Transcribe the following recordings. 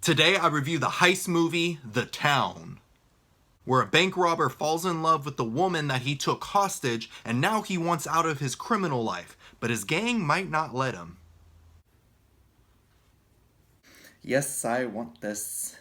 Today I review the heist movie, The Town, where a bank robber falls in love with the woman that he took hostage and now he wants out of his criminal life, but his gang might not let him. Yes, I want this.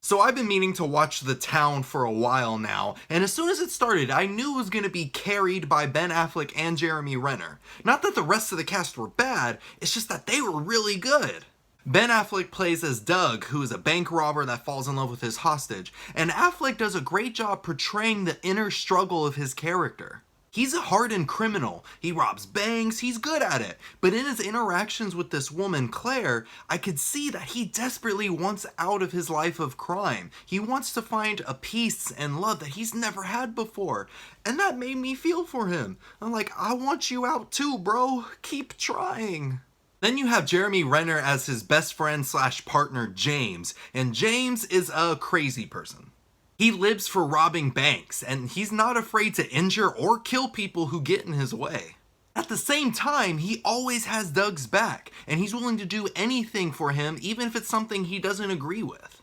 So I've been meaning to watch The Town for a while now, and as soon as it started, I knew it was going to be carried by Ben Affleck and Jeremy Renner. Not that the rest of the cast were bad, it's just that they were really good. Ben Affleck plays as Doug, who is a bank robber that falls in love with his hostage, and Affleck does a great job portraying the inner struggle of his character. He's a hardened criminal, he robs banks, he's good at it, but in his interactions with this woman, Claire, I could see that he desperately wants out of his life of crime. He wants to find a peace and love that he's never had before, and that made me feel for him. I'm like, I want you out too, bro, keep trying. Then you have Jeremy Renner as his best friend slash partner, James, and James is a crazy person. He lives for robbing banks, and he's not afraid to injure or kill people who get in his way. At the same time, he always has Doug's back, and he's willing to do anything for him, even if it's something he doesn't agree with.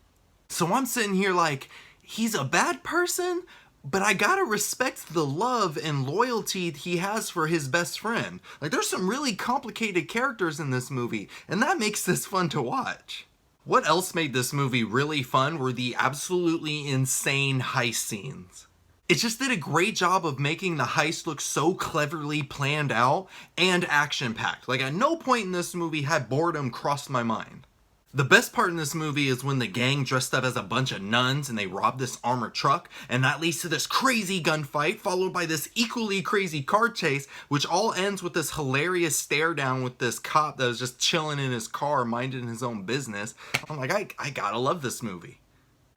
So I'm sitting here like, he's a bad person, but I gotta respect the love and loyalty he has for his best friend. Like, there's some really complicated characters in this movie, and that makes this fun to watch. What else made this movie really fun were the absolutely insane heist scenes. It just did a great job of making the heist look so cleverly planned out and action-packed. Like, at no point in this movie had boredom crossed my mind. The best part in this movie is when the gang dressed up as a bunch of nuns and they rob this armored truck, and that leads to this crazy gunfight followed by this equally crazy car chase, which all ends with this hilarious stare down with this cop that was just chilling in his car minding his own business. I'm like, I gotta love this movie.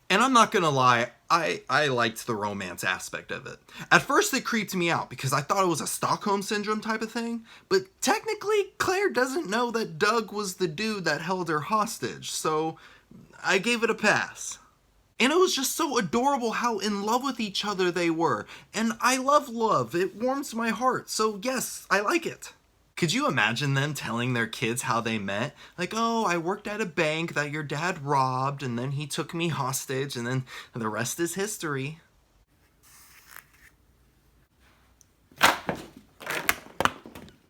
And I'm not gonna lie, I liked the romance aspect of it. At first it creeped me out because I thought it was a Stockholm Syndrome type of thing, but technically Claire doesn't know that Doug was the dude that held her hostage, so I gave it a pass. And it was just so adorable how in love with each other they were, and I love love, it warms my heart, so yes, I like it. Could you imagine them telling their kids how they met? Like, oh, I worked at a bank that your dad robbed, and then he took me hostage, and then the rest is history. An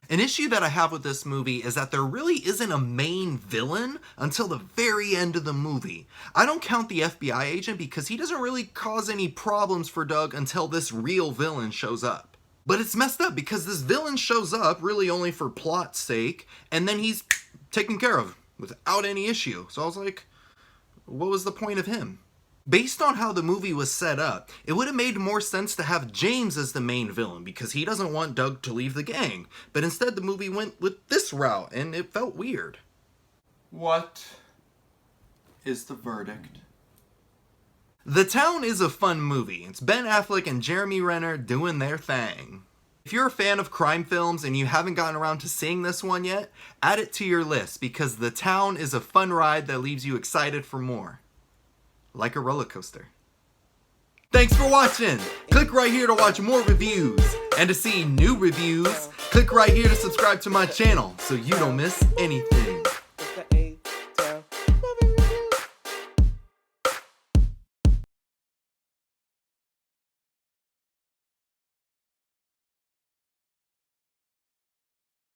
issue that I have with this movie is that there really isn't a main villain until the very end of the movie. I don't count the FBI agent because he doesn't really cause any problems for Doug until this real villain shows up. But it's messed up because this villain shows up really only for plot's sake, and then he's taken care of without any issue. So I was like, what was the point of him? Based on how the movie was set up, it would have made more sense to have James as the main villain because he doesn't want Doug to leave the gang. But instead the movie went with this route, and it felt weird. What is the verdict? The Town is a fun movie. It's Ben Affleck and Jeremy Renner doing their thing. If you're a fan of crime films and you haven't gotten around to seeing this one yet, add it to your list because The Town is a fun ride that leaves you excited for more. Like a roller coaster. Thanks for watching! Click right here to watch more reviews. And to see new reviews, click right here to subscribe to my channel so you don't miss anything.